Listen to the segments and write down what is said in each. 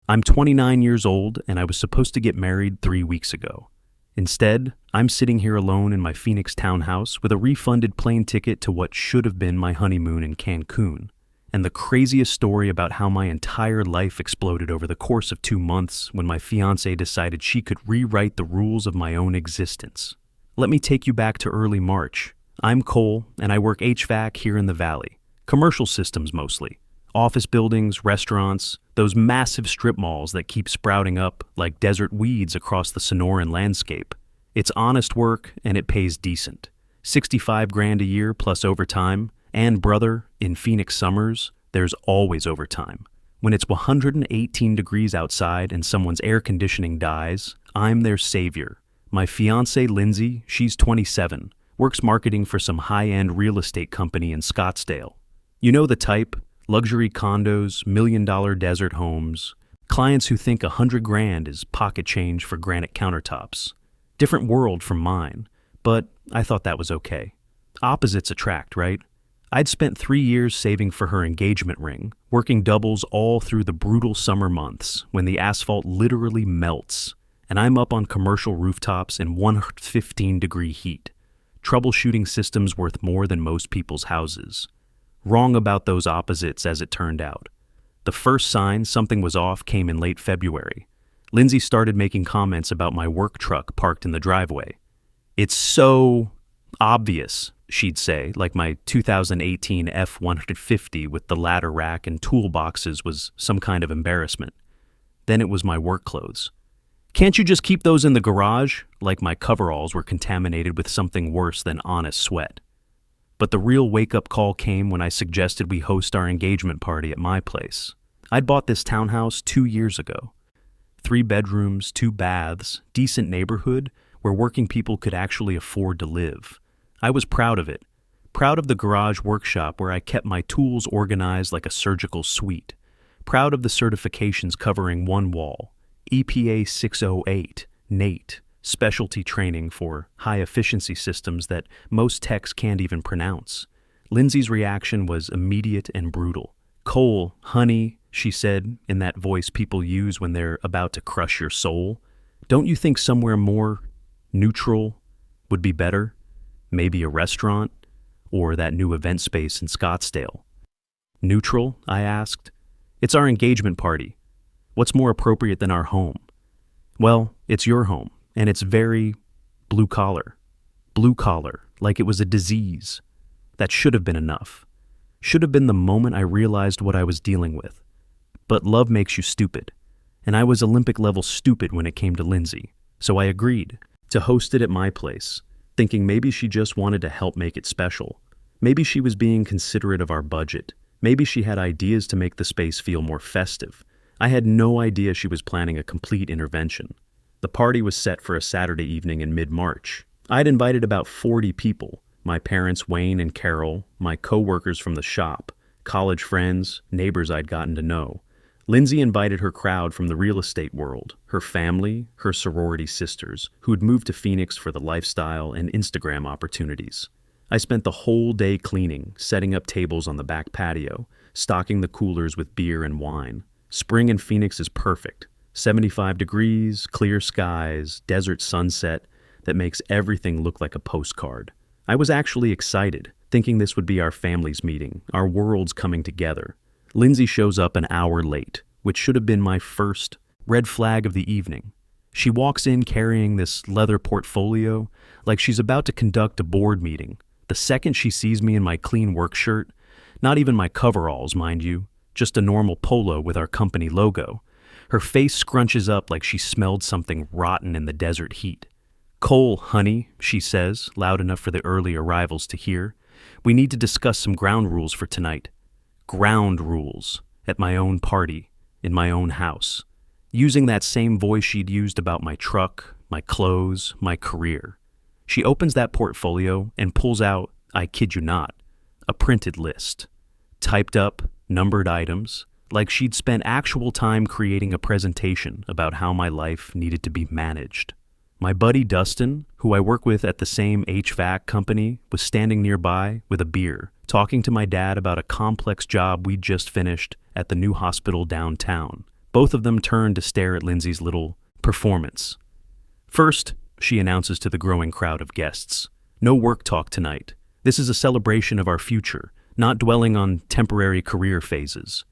I'm 29 years old and I was supposed to get married 3 weeks ago. Instead, I'm sitting here alone in my Phoenix townhouse with a refunded plane ticket to what should have been my honeymoon in Cancun, and the craziest story about how my entire life exploded over the course of 2 months when my fiancée decided she could rewrite the rules of my own existence. Let me take you back to early March. I'm Cole, and I work HVAC here in the Valley. Commercial systems mostly. Office buildings, restaurants, those massive strip malls that keep sprouting up like desert weeds across the Sonoran landscape. It's honest work and it pays decent. 65 grand a year plus overtime, and brother, in Phoenix summers, there's always overtime. When it's 118 degrees outside and someone's air conditioning dies, I'm their savior. My fiancée Lindsay, she's 27, works marketing for some high-end real estate company in Scottsdale. You know the type. Luxury condos, million-dollar desert homes, clients who think 100 grand is pocket change for granite countertops. Different world from mine, but I thought that was okay. Opposites attract, right? I'd spent 3 years saving for her engagement ring, working doubles all through the brutal summer months when the asphalt literally melts, and I'm up on commercial rooftops in 115-degree heat, troubleshooting systems worth more than most people's houses. Wrong about those opposites, as it turned out. The first sign something was off came in late February. Lindsay started making comments about my work truck parked in the driveway. "It's so obvious," she'd say, like my 2018 F-150 with the ladder rack and toolboxes was some kind of embarrassment. Then it was my work clothes. "Can't you just keep those in the garage?" Like my coveralls were contaminated with something worse than honest sweat. But the real wake-up call came when I suggested we host our engagement party at my place. I'd bought this townhouse 2 years ago. 3 bedrooms, 2 baths, decent neighborhood where working people could actually afford to live. I was proud of it. Proud of the garage workshop where I kept my tools organized like a surgical suite. Proud of the certifications covering one wall. EPA 608, NATE. Specialty training for high-efficiency systems that most techs can't even pronounce. Lindsay's reaction was immediate and brutal. "Cole, honey," she said in that voice people use when they're about to crush your soul, "don't you think somewhere more neutral would be better? Maybe a restaurant or that new event space in Scottsdale." "Neutral?" I asked. "It's our engagement party. What's more appropriate than our home?" "Well, it's your home. And it's very blue collar. Blue collar, like it was a disease. That should have been enough. Should have been the moment I realized what I was dealing with. But love makes you stupid. And I was Olympic-level stupid when it came to Lindsay. So I agreed to host it at my place, thinking maybe she just wanted to help make it special. Maybe she was being considerate of our budget. Maybe she had ideas to make the space feel more festive. I had no idea she was planning a complete intervention. The party was set for a Saturday evening in mid-March. I'd invited about 40 people, my parents Wayne and Carol, my co-workers from the shop, college friends, neighbors I'd gotten to know. Lindsay invited her crowd from the real estate world, her family, her sorority sisters, who'd moved to Phoenix for the lifestyle and Instagram opportunities. I spent the whole day cleaning, setting up tables on the back patio, stocking the coolers with beer and wine. Spring in Phoenix is perfect. 75 degrees, clear skies, desert sunset that makes everything look like a postcard. I was actually excited, thinking this would be our family's meeting, our worlds coming together. Lindsay shows up an hour late, which should have been my first red flag of the evening. She walks in carrying this leather portfolio like she's about to conduct a board meeting. The second she sees me in my clean work shirt, not even my coveralls, mind you, just a normal polo with our company logo, her face scrunches up like she smelled something rotten in the desert heat. "Cole, honey," she says, loud enough for the early arrivals to hear. "We need to discuss some ground rules for tonight." Ground rules. At my own party, in my own house. Using that same voice she'd used about my truck, my clothes, my career. She opens that portfolio and pulls out, I kid you not, a printed list. Typed up, numbered items, like she'd spent actual time creating a presentation about how my life needed to be managed. My buddy Dustin, who I work with at the same HVAC company, was standing nearby with a beer, talking to my dad about a complex job we'd just finished at the new hospital downtown. Both of them turn to stare at Lindsay's little performance. First, she announces to the growing crowd of guests, "No work talk tonight. This is a celebration of our future, not dwelling on temporary career phases."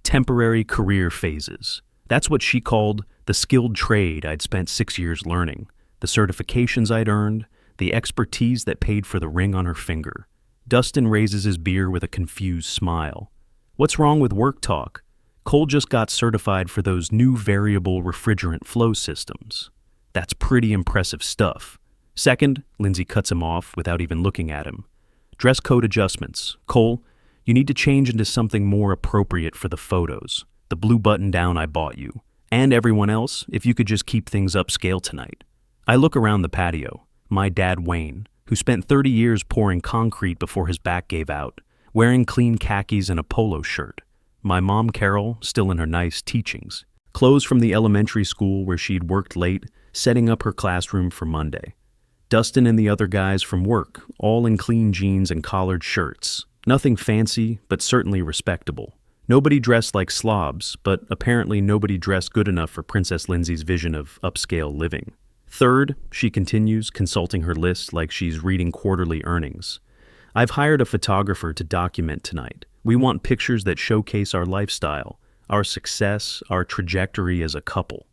Temporary career phases. That's what she called the skilled trade I'd spent 6 years learning, the certifications I'd earned, the expertise that paid for the ring on her finger. Dustin raises his beer with a confused smile. "What's wrong with work talk? Cole just got certified for those new variable refrigerant flow systems. That's pretty impressive stuff." Second, Lindsay cuts him off without even looking at him. "Dress code adjustments. Cole, you need to change into something more appropriate for the photos. The blue button-down I bought you. And everyone else, if you could just keep things upscale tonight." I look around the patio. My dad, Wayne, who spent 30 years pouring concrete before his back gave out, wearing clean khakis and a polo shirt. My mom, Carol, still in her nice teachings. Clothes from the elementary school where she'd worked late, setting up her classroom for Monday. Dustin and the other guys from work, all in clean jeans and collared shirts. Nothing fancy, but certainly respectable. Nobody dressed like slobs, but apparently nobody dressed good enough for Princess Lindsay's vision of upscale living. Third, she continues, consulting her list like she's reading quarterly earnings. "I've hired a photographer to document tonight. We want pictures that showcase our lifestyle, our success, our trajectory as a couple."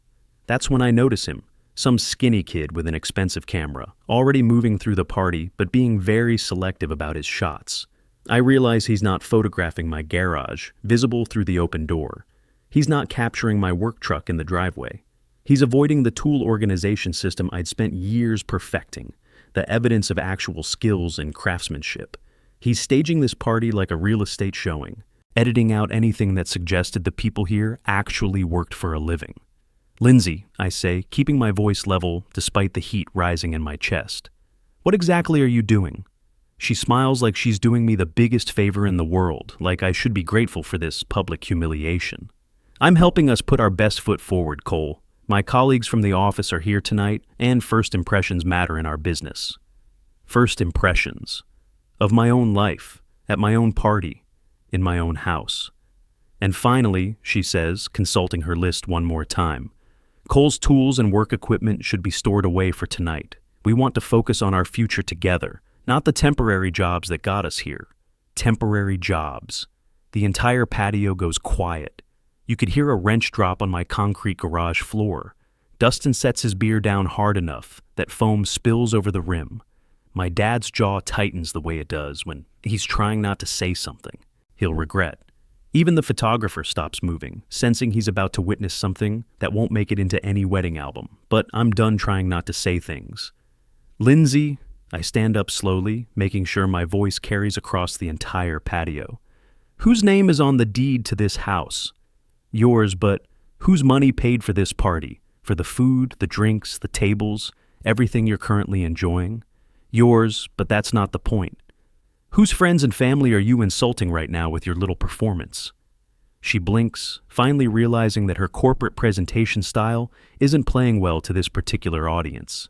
That's when I notice him, some skinny kid with an expensive camera, already moving through the party but being very selective about his shots. I realize he's not photographing my garage, visible through the open door. He's not capturing my work truck in the driveway. He's avoiding the tool organization system I'd spent years perfecting, the evidence of actual skills and craftsmanship. He's staging this party like a real estate showing, editing out anything that suggested the people here actually worked for a living. "Lindsay," I say, keeping my voice level despite the heat rising in my chest, "what exactly are you doing?" She smiles like she's doing me the biggest favor in the world, like I should be grateful for this public humiliation. "I'm helping us put our best foot forward, Cole. My colleagues from the office are here tonight, and first impressions matter in our business." First impressions. Of my own life, at my own party, in my own house. And finally, she says, consulting her list one more time, "Cole's tools and work equipment should be stored away for tonight. We want to focus on our future together, not the temporary jobs that got us here." Temporary jobs. The entire patio goes quiet. You could hear a wrench drop on my concrete garage floor. Dustin sets his beer down hard enough that foam spills over the rim. My dad's jaw tightens the way it does when he's trying not to say something he'll regret. Even the photographer stops moving, sensing he's about to witness something that won't make it into any wedding album, but I'm done trying not to say things. "Lindsay," I stand up slowly, making sure my voice carries across the entire patio. "Whose name is on the deed to this house?" "Yours, but whose money paid for this party? For the food, the drinks, the tables, everything you're currently enjoying?" "Yours, but that's not the point." "Whose friends and family are you insulting right now with your little performance?" She blinks, finally realizing that her corporate presentation style isn't playing well to this particular audience.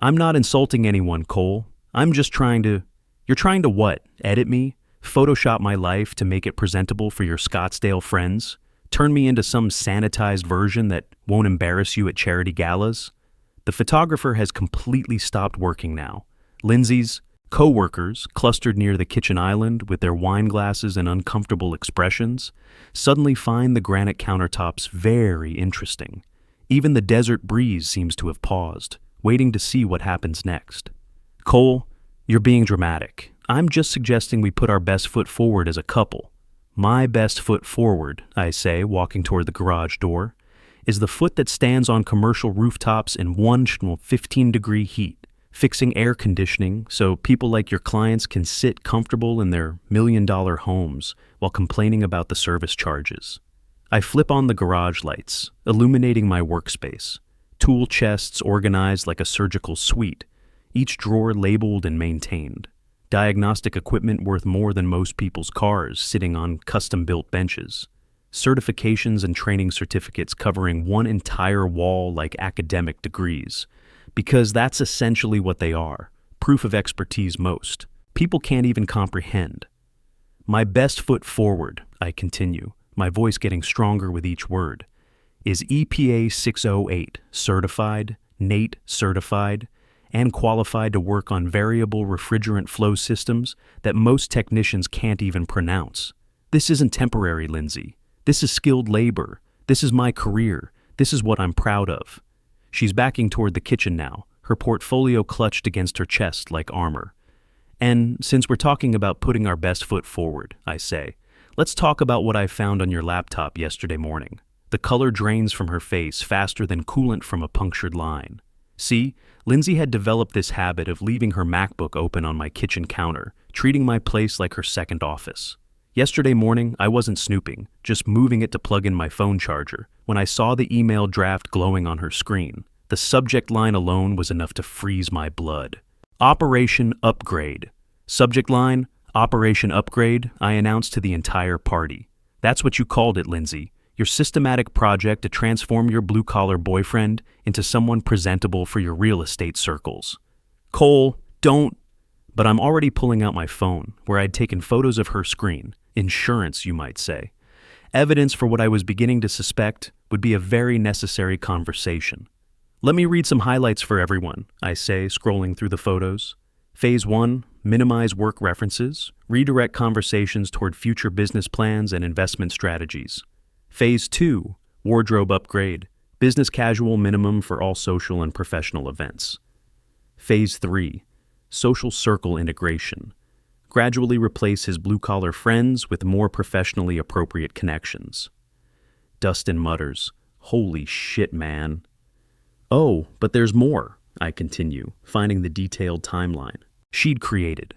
"I'm not insulting anyone, Cole. I'm just trying to..." "You're trying to what? Edit me? Photoshop my life to make it presentable for your Scottsdale friends? Turn me into some sanitized version that won't embarrass you at charity galas?" The photographer has completely stopped working now. Lindsay's co-workers, clustered near the kitchen island with their wine glasses and uncomfortable expressions, suddenly find the granite countertops very interesting. Even the desert breeze seems to have paused, waiting to see what happens next. "Cole, you're being dramatic. I'm just suggesting we put our best foot forward as a couple." "My best foot forward," I say, walking toward the garage door, "is the foot that stands on commercial rooftops in 115-degree heat, fixing air conditioning so people like your clients can sit comfortable in their million-dollar homes while complaining about the service charges." I flip on the garage lights, illuminating my workspace. Tool chests organized like a surgical suite, each drawer labeled and maintained. Diagnostic equipment worth more than most people's cars sitting on custom-built benches. Certifications and training certificates covering one entire wall like academic degrees. Because that's essentially what they are, proof of expertise most. People can't even comprehend. "My best foot forward," I continue, my voice getting stronger with each word, is EPA 608 certified, NATE certified, and qualified to work on variable refrigerant flow systems that most technicians can't even pronounce. This isn't temporary, Lindsay. This is skilled labor. This is my career. This is what I'm proud of. She's backing toward the kitchen now, her portfolio clutched against her chest like armor. And since we're talking about putting our best foot forward, I say, let's talk about what I found on your laptop yesterday morning. The color drains from her face faster than coolant from a punctured line. See, Lindsay had developed this habit of leaving her MacBook open on my kitchen counter, treating my place like her second office. Yesterday morning, I wasn't snooping, just moving it to plug in my phone charger, when I saw the email draft glowing on her screen. The subject line alone was enough to freeze my blood. Operation Upgrade. Subject line, Operation Upgrade, I announced to the entire party. That's what you called it, Lindsay. Your systematic project to transform your blue-collar boyfriend into someone presentable for your real estate circles. Cole, don't. But I'm already pulling out my phone, where I'd taken photos of her screen. Insurance, you might say. Evidence for what I was beginning to suspect would be a very necessary conversation. Let me read some highlights for everyone, I say, scrolling through the photos. Phase 1, minimize work references, redirect conversations toward future business plans and investment strategies. Phase 2, wardrobe upgrade, business casual minimum for all social and professional events. Phase 3, social circle integration. Gradually replace his blue-collar friends with more professionally appropriate connections. Dustin mutters, holy shit, man. Oh, but there's more, I continue, finding the detailed timeline. She'd created.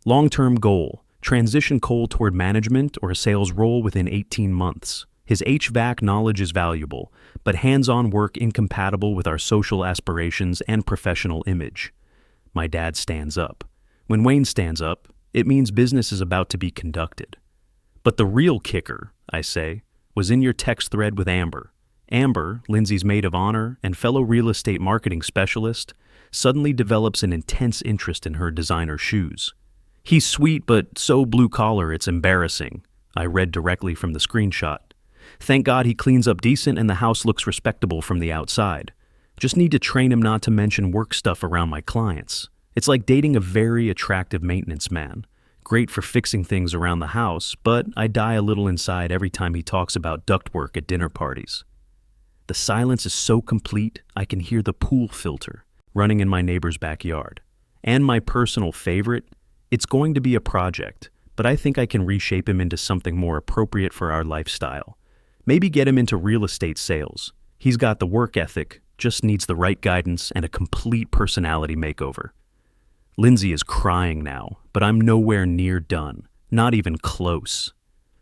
Long-term goal, transition Cole toward management or a sales role within 18 months. His HVAC knowledge is valuable, but hands-on work incompatible with our social aspirations and professional image. My dad stands up. When Wayne stands up, it means business is about to be conducted. But the real kicker, I say, was in your text thread with Amber. Amber, Lindsay's maid of honor and fellow real estate marketing specialist, suddenly develops an intense interest in her designer shoes. He's sweet, but so blue-collar it's embarrassing, I read directly from the screenshot. Thank God he cleans up decent and the house looks respectable from the outside. Just need to train him not to mention work stuff around my clients. It's like dating a very attractive maintenance man. Great for fixing things around the house, but I die a little inside every time he talks about ductwork at dinner parties. The silence is so complete, I can hear the pool filter running in my neighbor's backyard. And my personal favorite, it's going to be a project, but I think I can reshape him into something more appropriate for our lifestyle. Maybe get him into real estate sales. He's got the work ethic, just needs the right guidance and a complete personality makeover. Lindsay is crying now, but I'm nowhere near done, not even close.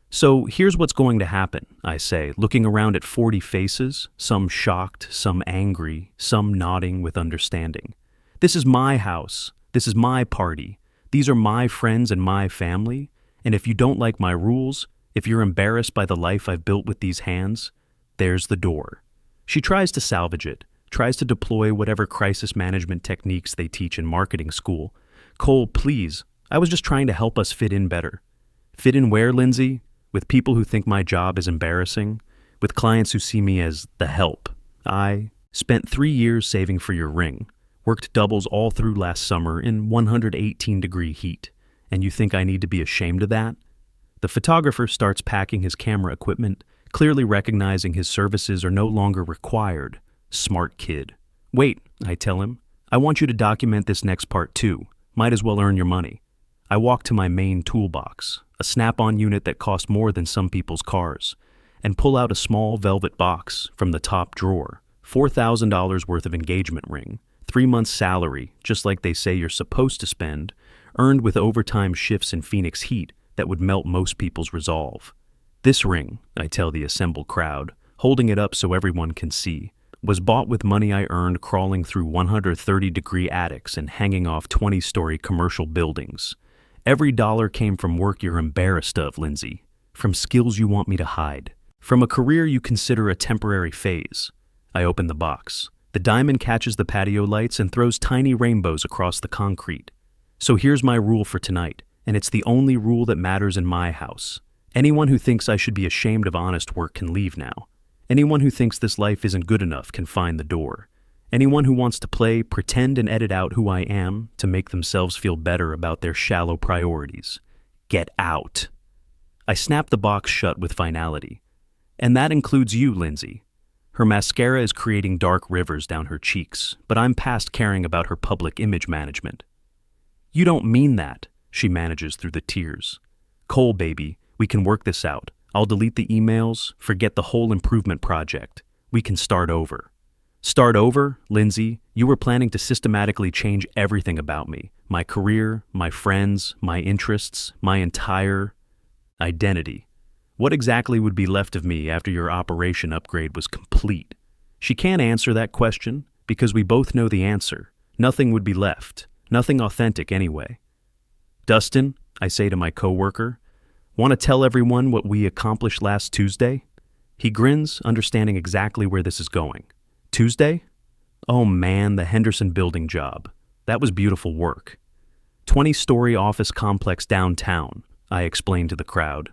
So here's what's going to happen, I say, looking around at 40 faces, some shocked, some angry, some nodding with understanding. This is my house. This is my party. These are my friends and my family. And if you don't like my rules, if you're embarrassed by the life I've built with these hands, there's the door. She tries to salvage it, tries to deploy whatever crisis management techniques they teach in marketing school. Cole, please, I was just trying to help us fit in better. Fit in where, Lindsay? With people who think my job is embarrassing? With clients who see me as the help? I spent 3 years saving for your ring, worked doubles all through last summer in 118-degree heat, and you think I need to be ashamed of that? The photographer starts packing his camera equipment, clearly recognizing his services are no longer required. Smart kid. Wait, I tell him. I want you to document this next part too. Might as well earn your money. I walk to my main toolbox, a snap-on unit that costs more than some people's cars, and pull out a small velvet box from the top drawer. $4,000 worth of engagement ring, 3 months' salary, just like they say you're supposed to spend, earned with overtime shifts in Phoenix heat that would melt most people's resolve. This ring, I tell the assembled crowd, holding it up so everyone can see, was bought with money I earned crawling through 130-degree attics and hanging off 20-story commercial buildings. Every dollar came from work you're embarrassed of, Lindsay, from skills you want me to hide, from a career you consider a temporary phase. I open the box. The diamond catches the patio lights and throws tiny rainbows across the concrete. So here's my rule for tonight, and it's the only rule that matters in my house. Anyone who thinks I should be ashamed of honest work can leave now. Anyone who thinks this life isn't good enough can find the door. Anyone who wants to play, pretend, and edit out who I am to make themselves feel better about their shallow priorities. Get out. I snap the box shut with finality. And that includes you, Lindsay. Her mascara is creating dark rivers down her cheeks, but I'm past caring about her public image management. You don't mean that, she manages through the tears. Cole, baby, we can work this out. I'll delete the emails, forget the whole improvement project. We can start over. Start over, Lindsay? You were planning to systematically change everything about me. My career, my friends, my interests, my entire identity. What exactly would be left of me after your operation upgrade was complete? She can't answer that question because we both know the answer. Nothing would be left. Nothing authentic anyway. Dustin, I say to my coworker, want to tell everyone what we accomplished last Tuesday? He grins, understanding exactly where this is going. Tuesday? Oh man, the Henderson building job. That was beautiful work. 20-story office complex downtown, I explained to the crowd.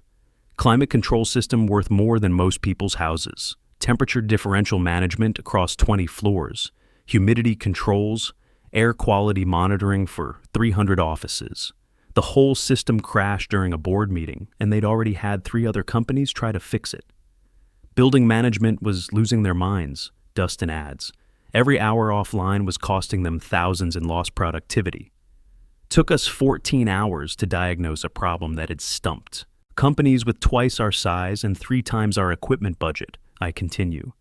Climate control system worth more than most people's houses. Temperature differential management across 20 floors. Humidity controls. Air quality monitoring for 300 offices. The whole system crashed during a board meeting, and they'd already had 3 other companies try to fix it. Building management was losing their minds, Dustin adds. Every hour offline was costing them thousands in lost productivity. Took us 14 hours to diagnose a problem that had stumped. Companies with twice our size and 3 times our equipment budget, I continue.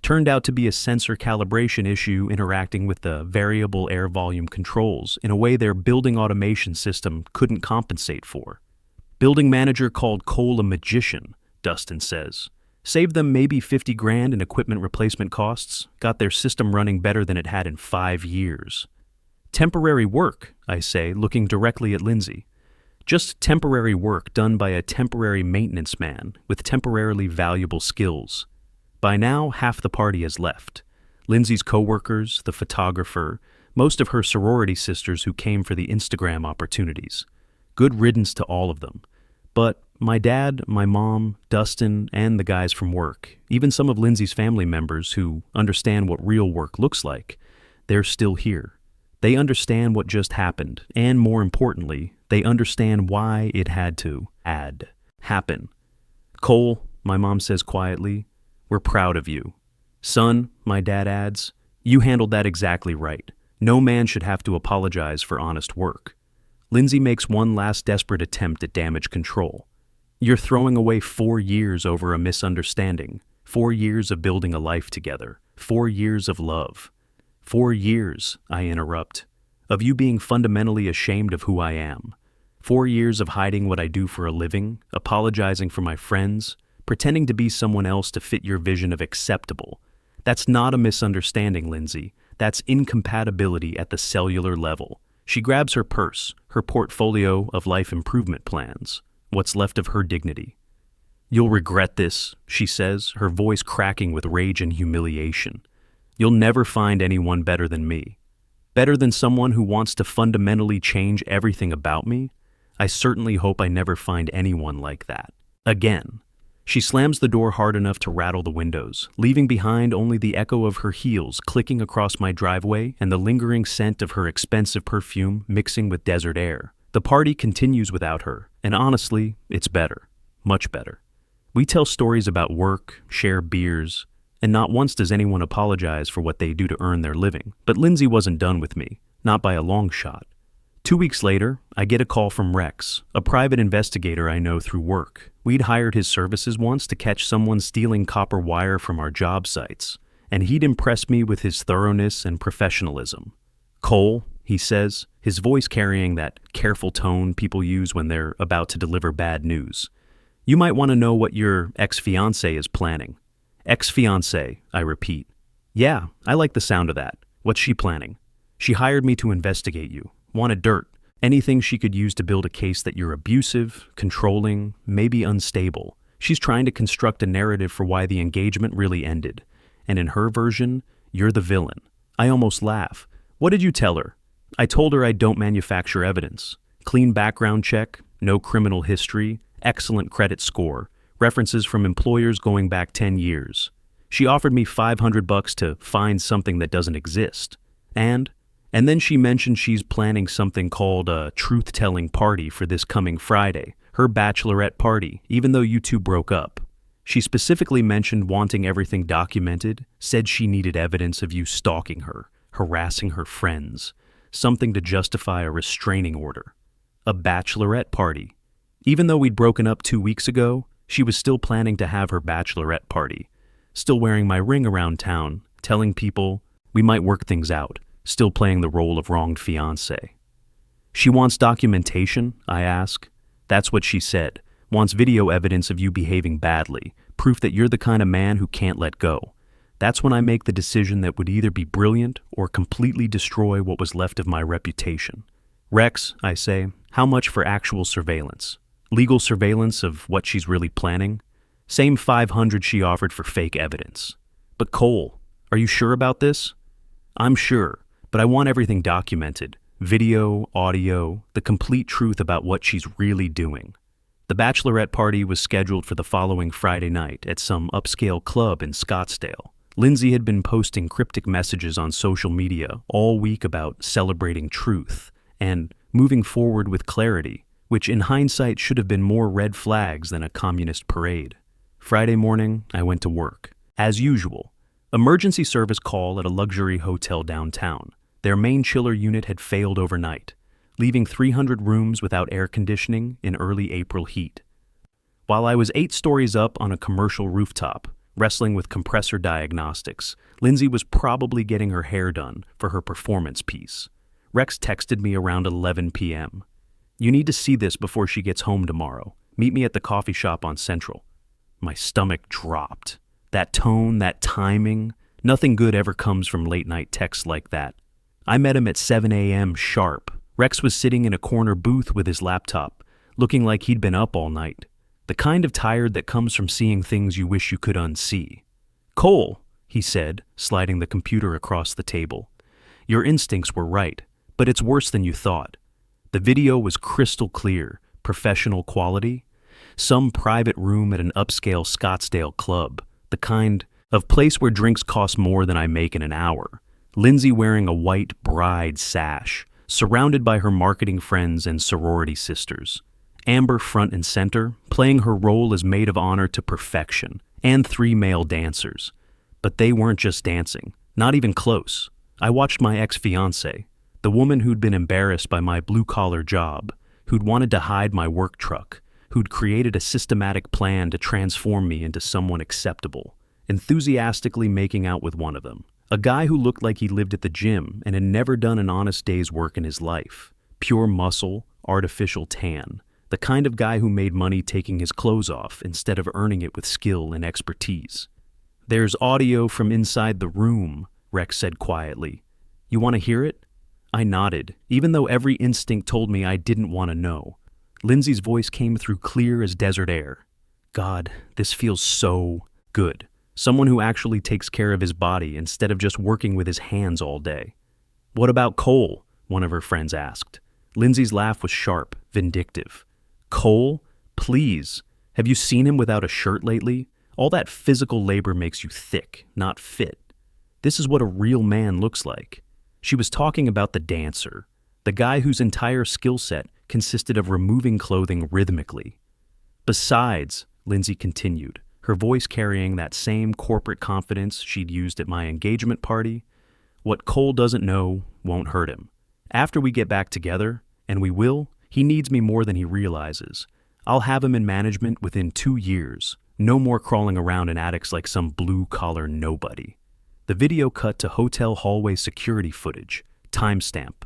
Turned out to be a sensor calibration issue interacting with the variable air volume controls in a way their building automation system couldn't compensate for. Building manager called Cole a magician, Dustin says. Saved them maybe 50 grand in equipment replacement costs, got their system running better than it had in 5 years. Temporary work, I say, looking directly at Lindsay. Just temporary work done by a temporary maintenance man with temporarily valuable skills. By now, half the party has left. Lindsay's coworkers, the photographer, most of her sorority sisters who came for the Instagram opportunities. Good riddance to all of them. But my dad, my mom, Dustin, and the guys from work, even some of Lindsay's family members who understand what real work looks like, they're still here. They understand what just happened, and more importantly, they understand why it had to happen. Cole, my mom says quietly, we're proud of you. Son, my dad adds, you handled that exactly right. No man should have to apologize for honest work. Lindsay makes one last desperate attempt at damage control. You're throwing away 4 years over a misunderstanding, 4 years of building a life together, 4 years of love. 4 years, I interrupt, of you being fundamentally ashamed of who I am. 4 years of hiding what I do for a living, apologizing for my friends, pretending to be someone else to fit your vision of acceptable. That's not a misunderstanding, Lindsay. That's incompatibility at the cellular level. She grabs her purse, her portfolio of life improvement plans, what's left of her dignity. You'll regret this, she says, her voice cracking with rage and humiliation. You'll never find anyone better than me. Better than someone who wants to fundamentally change everything about me? I certainly hope I never find anyone like that. Again. She slams the door hard enough to rattle the windows, leaving behind only the echo of her heels clicking across my driveway and the lingering scent of her expensive perfume mixing with desert air. The party continues without her, and honestly, it's better. Much better. We tell stories about work, share beers, and not once does anyone apologize for what they do to earn their living. But Lindsay wasn't done with me, not by a long shot. 2 weeks later, I get a call from Rex, a private investigator I know through work. We'd hired his services once to catch someone stealing copper wire from our job sites, and he'd impressed me with his thoroughness and professionalism. Cole, he says, his voice carrying that careful tone people use when they're about to deliver bad news. You might want to know what your ex-fiancée is planning. Ex-fiancée, I repeat. Yeah, I like the sound of that. What's she planning? She hired me to investigate you. Wanted dirt. Anything she could use to build a case that you're abusive, controlling, maybe unstable. She's trying to construct a narrative for why the engagement really ended. And in her version, you're the villain. I almost laugh. What did you tell her? I told her I don't manufacture evidence. Clean background check, no criminal history, excellent credit score, references from employers going back 10 years. She offered me $500 to find something that doesn't exist. And then she mentioned she's planning something called a truth-telling party for this coming Friday, her bachelorette party, even though you two broke up. She specifically mentioned wanting everything documented, said she needed evidence of you stalking her, harassing her friends, something to justify a restraining order. A bachelorette party. Even though we'd broken up 2 weeks ago, she was still planning to have her bachelorette party. Still wearing my ring around town, telling people we might work things out, still playing the role of wronged fiancé. She wants documentation, I ask. That's what she said. Wants video evidence of you behaving badly, proof that you're the kind of man who can't let go. That's when I make the decision that would either be brilliant or completely destroy what was left of my reputation. Rex, I say, how much for actual surveillance? Legal surveillance of what she's really planning? Same $500 she offered for fake evidence. But Cole, are you sure about this? I'm sure, but I want everything documented. Video, audio, the complete truth about what she's really doing. The bachelorette party was scheduled for the following Friday night at some upscale club in Scottsdale. Lindsay had been posting cryptic messages on social media all week about celebrating truth and moving forward with clarity, which in hindsight should have been more red flags than a communist parade. Friday morning, I went to work. As usual, emergency service call at a luxury hotel downtown. Their main chiller unit had failed overnight, leaving 300 rooms without air conditioning in early April heat. While I was 8 stories up on a commercial rooftop, wrestling with compressor diagnostics, Lindsay was probably getting her hair done for her performance piece. Rex texted me around 11 p.m. You need to see this before she gets home tomorrow. Meet me at the coffee shop on Central. My stomach dropped. That tone, that timing, nothing good ever comes from late-night texts like that. I met him at 7 a.m. sharp. Rex was sitting in a corner booth with his laptop, looking like he'd been up all night. The kind of tired that comes from seeing things you wish you could unsee. Cole, he said, sliding the computer across the table. Your instincts were right, but it's worse than you thought. The video was crystal clear, professional quality. Some private room at an upscale Scottsdale club, the kind of place where drinks cost more than I make in an hour. Lindsay wearing a white bride sash, surrounded by her marketing friends and sorority sisters. Amber front and center, playing her role as maid of honor to perfection, and 3 male dancers. But they weren't just dancing, not even close. I watched my ex-fiancée, the woman who'd been embarrassed by my blue-collar job, who'd wanted to hide my work truck, who'd created a systematic plan to transform me into someone acceptable, enthusiastically making out with one of them. A guy who looked like he lived at the gym and had never done an honest day's work in his life. Pure muscle, artificial tan. The kind of guy who made money taking his clothes off instead of earning it with skill and expertise. There's audio from inside the room, Rex said quietly. You want to hear it? I nodded, even though every instinct told me I didn't want to know. Lindsay's voice came through clear as desert air. God, this feels so good. Someone who actually takes care of his body instead of just working with his hands all day. What about Cole? One of her friends asked. Lindsay's laugh was sharp, vindictive. Cole? Please. Have you seen him without a shirt lately? All that physical labor makes you thick, not fit. This is what a real man looks like. She was talking about the dancer, the guy whose entire skill set consisted of removing clothing rhythmically. Besides, Lindsay continued, her voice carrying that same corporate confidence she'd used at my engagement party, what Cole doesn't know won't hurt him. After we get back together, and we will, he needs me more than he realizes. I'll have him in management within 2 years. No more crawling around in attics like some blue-collar nobody. The video cut to hotel hallway security footage. Timestamp,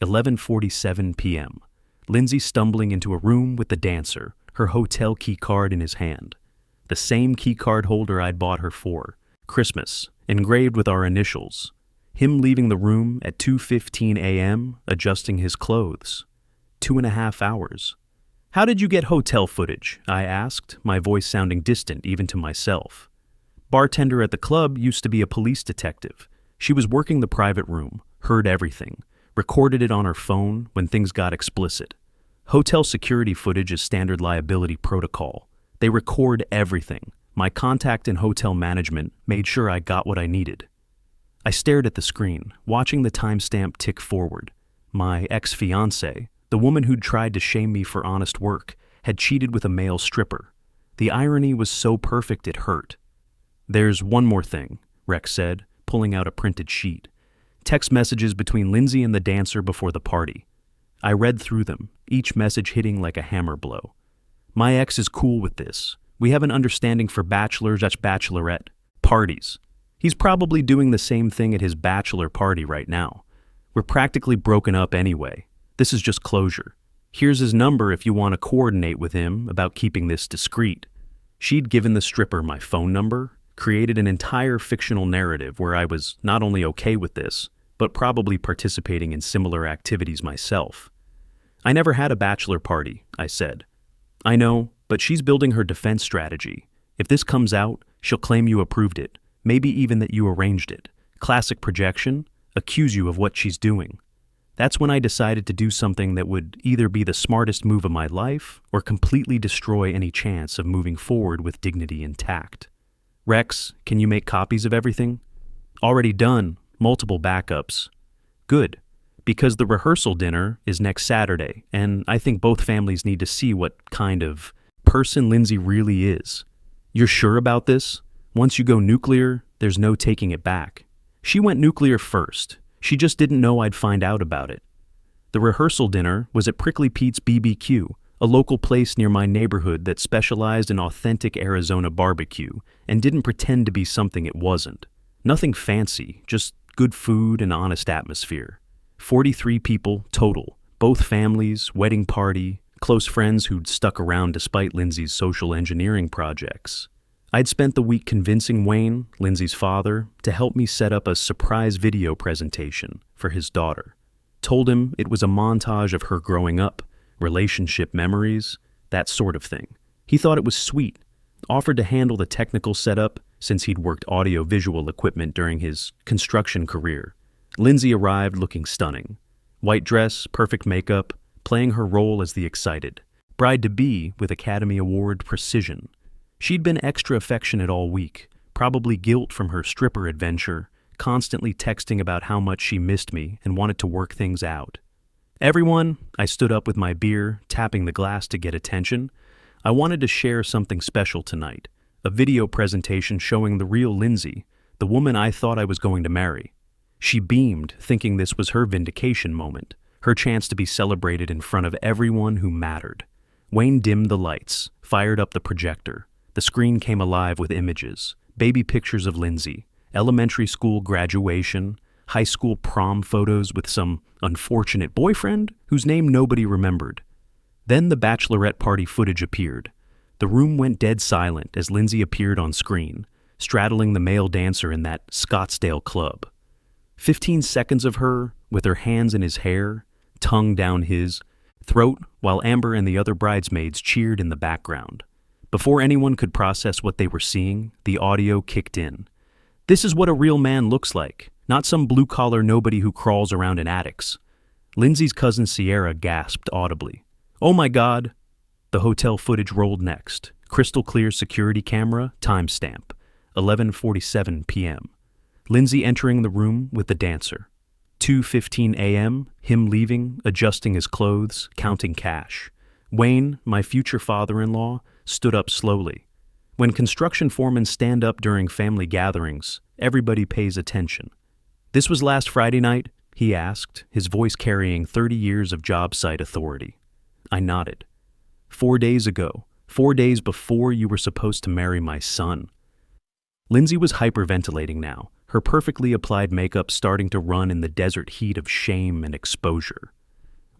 11:47 p.m. Lindsay stumbling into a room with the dancer, her hotel key card in his hand. The same key card holder I'd bought her for. Christmas, engraved with our initials. Him leaving the room at 2:15 a.m., adjusting his clothes. 2.5 hours. How did you get hotel footage? I asked, my voice sounding distant even to myself. Bartender at the club used to be a police detective. She was working the private room, heard everything, recorded it on her phone when things got explicit. Hotel security footage is standard liability protocol. They record everything. My contact in hotel management made sure I got what I needed. I stared at the screen, watching the timestamp tick forward. My ex-fiancée, the woman who'd tried to shame me for honest work, had cheated with a male stripper. The irony was so perfect it hurt. "There's one more thing," Rex said, pulling out a printed sheet. Text messages between Lindsay and the dancer before the party. I read through them, each message hitting like a hammer blow. "My ex is cool with this. We have an understanding for bachelorette parties. He's probably doing the same thing at his bachelor party right now. We're practically broken up anyway. This is just closure. Here's his number if you want to coordinate with him about keeping this discreet." She'd given the stripper my phone number, created an entire fictional narrative where I was not only okay with this, but probably participating in similar activities myself. "I never had a bachelor party," I said. "I know, but she's building her defense strategy. If this comes out, she'll claim you approved it, maybe even that you arranged it. Classic projection, accuse you of what she's doing." That's when I decided to do something that would either be the smartest move of my life or completely destroy any chance of moving forward with dignity intact. "Rex, can you make copies of everything?" "Already done, multiple backups." "Good, because the rehearsal dinner is next Saturday, and I think both families need to see what kind of person Lindsay really is." "You're sure about this? Once you go nuclear, there's no taking it back." "She went nuclear first. She just didn't know I'd find out about it." The rehearsal dinner was at Prickly Pete's BBQ, a local place near my neighborhood that specialized in authentic Arizona barbecue and didn't pretend to be something it wasn't. Nothing fancy, just good food and honest atmosphere. 43 people total, both families, wedding party, close friends who'd stuck around despite Lindsay's social engineering projects. I'd spent the week convincing Wayne, Lindsay's father, to help me set up a surprise video presentation for his daughter. Told him it was a montage of her growing up, relationship memories, that sort of thing. He thought it was sweet, offered to handle the technical setup since he'd worked audio-visual equipment during his construction career. Lindsay arrived looking stunning. White dress, perfect makeup, playing her role as the excited bride-to-be with Academy Award precision. She'd been extra affectionate all week, probably guilt from her stripper adventure, constantly texting about how much she missed me and wanted to work things out. "Everyone," I stood up with my beer, tapping the glass to get attention. "I wanted to share something special tonight, a video presentation showing the real Lindsay, the woman I thought I was going to marry." She beamed, thinking this was her vindication moment, her chance to be celebrated in front of everyone who mattered. Wayne dimmed the lights, fired up the projector. The screen came alive with images, baby pictures of Lindsay, elementary school graduation, high school prom photos with some unfortunate boyfriend whose name nobody remembered. Then the bachelorette party footage appeared. The room went dead silent as Lindsay appeared on screen, straddling the male dancer in that Scottsdale club. 15 seconds of her, with her hands in his hair, tongue down his throat, while Amber and the other bridesmaids cheered in the background. Before anyone could process what they were seeing, the audio kicked in. "This is what a real man looks like, not some blue-collar nobody who crawls around in attics." Lindsay's cousin Sierra gasped audibly. "Oh my God!" The hotel footage rolled next. Crystal clear security camera, timestamp, 11:47 p.m. Lindsay entering the room with the dancer. 2:15 a.m., him leaving, adjusting his clothes, counting cash. Wayne, my future father-in-law, stood up slowly. When construction foremen stand up during family gatherings, everybody pays attention. "This was last Friday night?" he asked, his voice carrying 30 years of job site authority. I nodded. 4 days ago, 4 days before you were supposed to marry my son." Lindsay was hyperventilating now, her perfectly applied makeup starting to run in the desert heat of shame and exposure.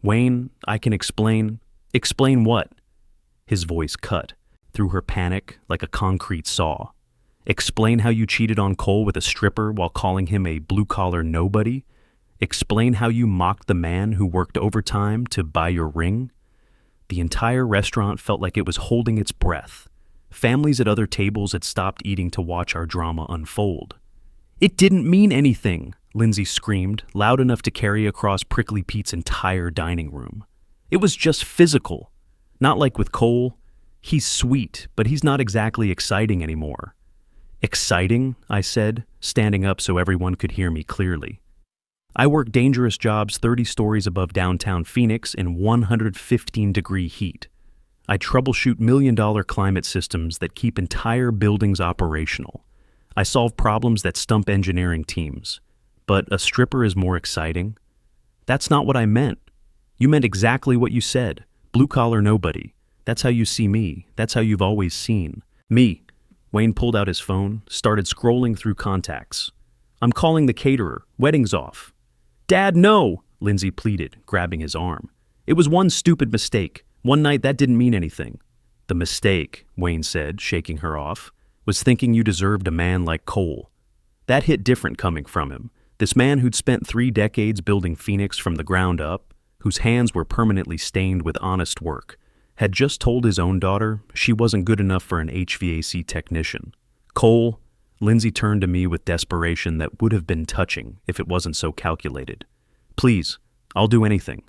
"Wayne, I can explain." "Explain what?" His voice cut through her panic like a concrete saw. "Explain how you cheated on Cole with a stripper while calling him a blue-collar nobody? Explain how you mocked the man who worked overtime to buy your ring?" The entire restaurant felt like it was holding its breath. Families at other tables had stopped eating to watch our drama unfold. "It didn't mean anything," Lindsay screamed, loud enough to carry across Prickly Pete's entire dining room. "It was just physical. Not like with Cole. He's sweet, but he's not exactly exciting anymore. Exciting? I said, standing up so everyone could hear me clearly. I work dangerous jobs 30 stories above downtown Phoenix in 115-degree heat. I troubleshoot million-dollar climate systems that keep entire buildings operational. I solve problems that stump engineering teams. But a stripper is more exciting? That's not what I meant. You meant exactly what you said. Blue-collar nobody. That's how you see me. That's how you've always seen me. Wayne pulled out his phone, started scrolling through contacts. I'm calling the caterer. Wedding's off. Dad, no, Lindsay pleaded, grabbing his arm. It was one stupid mistake. One night that didn't mean anything. The mistake, Wayne said, shaking her off, was thinking you deserved a man like Cole. That hit different coming from him. This man who'd spent 3 decades building Phoenix from the ground up, whose hands were permanently stained with honest work, had just told his own daughter she wasn't good enough for an HVAC technician. Cole, Lindsay turned to me with desperation that would have been touching if it wasn't so calculated. Please, I'll do anything.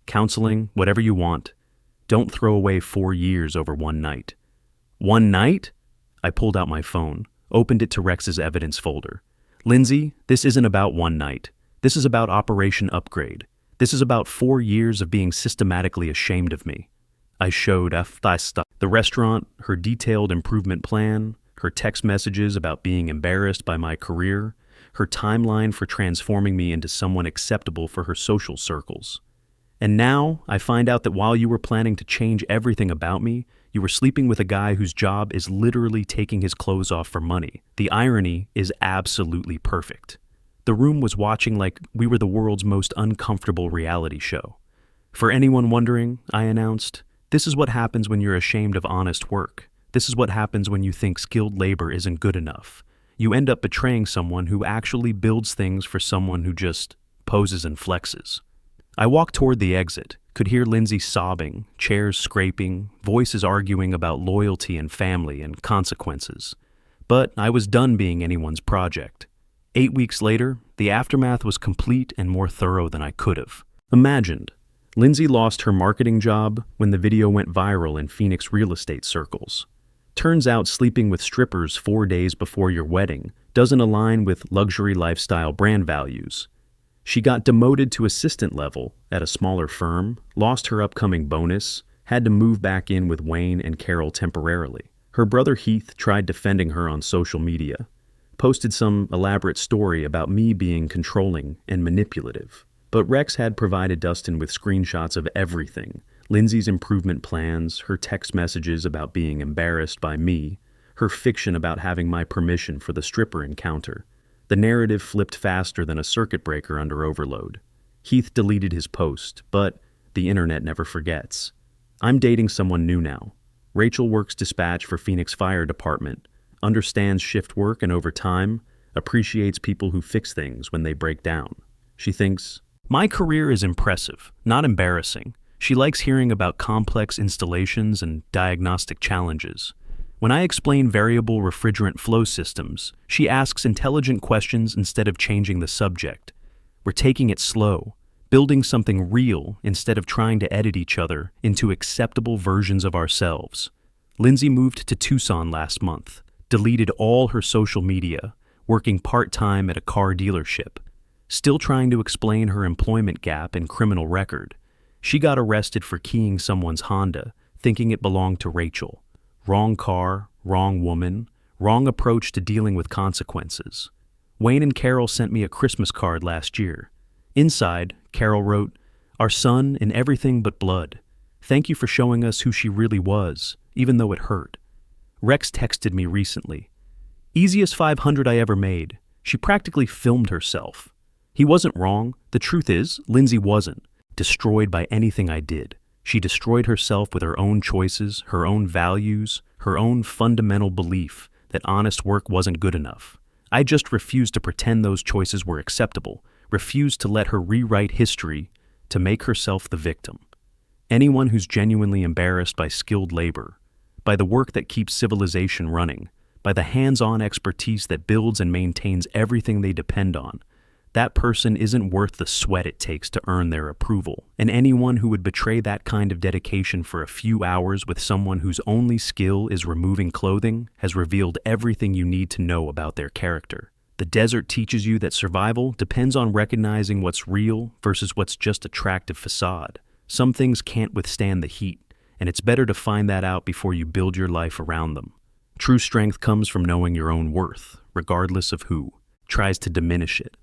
Counseling, whatever you want. Don't throw away 4 years over one night. One night? I pulled out my phone, opened it to Rex's evidence folder. Lindsay, this isn't about one night. This is about Operation Upgrade. This is about 4 years of being systematically ashamed of me. I showed the restaurant, her detailed improvement plan, her text messages about being embarrassed by my career, her timeline for transforming me into someone acceptable for her social circles. And now I find out that while you were planning to change everything about me, you were sleeping with a guy whose job is literally taking his clothes off for money. The irony is absolutely perfect. The room was watching like we were the world's most uncomfortable reality show. For anyone wondering, I announced, this is what happens when you're ashamed of honest work. This is what happens when you think skilled labor isn't good enough. You end up betraying someone who actually builds things for someone who just poses and flexes. I walked toward the exit, could hear Lindsay sobbing, chairs scraping, voices arguing about loyalty and family and consequences. But I was done being anyone's project. 8 weeks later, the aftermath was complete and more thorough than I could have imagined. Lindsay lost her marketing job when the video went viral in Phoenix real estate circles. Turns out sleeping with strippers 4 days before your wedding doesn't align with luxury lifestyle brand values. She got demoted to assistant level at a smaller firm, lost her upcoming bonus, had to move back in with Wayne and Carol temporarily. Her brother Heath tried defending her on social media, posted some elaborate story about me being controlling and manipulative. But Rex had provided Dustin with screenshots of everything. Lindsay's improvement plans, her text messages about being embarrassed by me, her fiction about having my permission for the stripper encounter. The narrative flipped faster than a circuit breaker under overload. Heath deleted his post, but the internet never forgets. I'm dating someone new now. Rachel works dispatch for Phoenix Fire Department, understands shift work and overtime, appreciates people who fix things when they break down. She thinks, my career is impressive, not embarrassing. She likes hearing about complex installations and diagnostic challenges. When I explain variable refrigerant flow systems, she asks intelligent questions instead of changing the subject. We're taking it slow, building something real instead of trying to edit each other into acceptable versions of ourselves. Lindsay moved to Tucson last month, deleted all her social media, working part-time at a car dealership, still trying to explain her employment gap and criminal record. She got arrested for keying someone's Honda, thinking it belonged to Rachel. Wrong car, wrong woman, wrong approach to dealing with consequences. Wayne and Carol sent me a Christmas card last year. Inside, Carol wrote, our son in everything but blood. Thank you for showing us who she really was, even though it hurt. Rex texted me recently. Easiest 500 I ever made. She practically filmed herself. He wasn't wrong. The truth is, Lindsay wasn't destroyed by anything I did. She destroyed herself with her own choices, her own values, her own fundamental belief that honest work wasn't good enough. I just refused to pretend those choices were acceptable, refused to let her rewrite history to make herself the victim. Anyone who's genuinely embarrassed by skilled labor, by the work that keeps civilization running, by the hands-on expertise that builds and maintains everything they depend on, That person isn't worth the sweat it takes to earn their approval, and anyone who would betray that kind of dedication for a few hours with someone whose only skill is removing clothing has revealed everything you need to know about their character. The desert teaches you that survival depends on recognizing what's real versus what's just attractive facade. Some things can't withstand the heat, and it's better to find that out before you build your life around them. True strength comes from knowing your own worth, regardless of who tries to diminish it.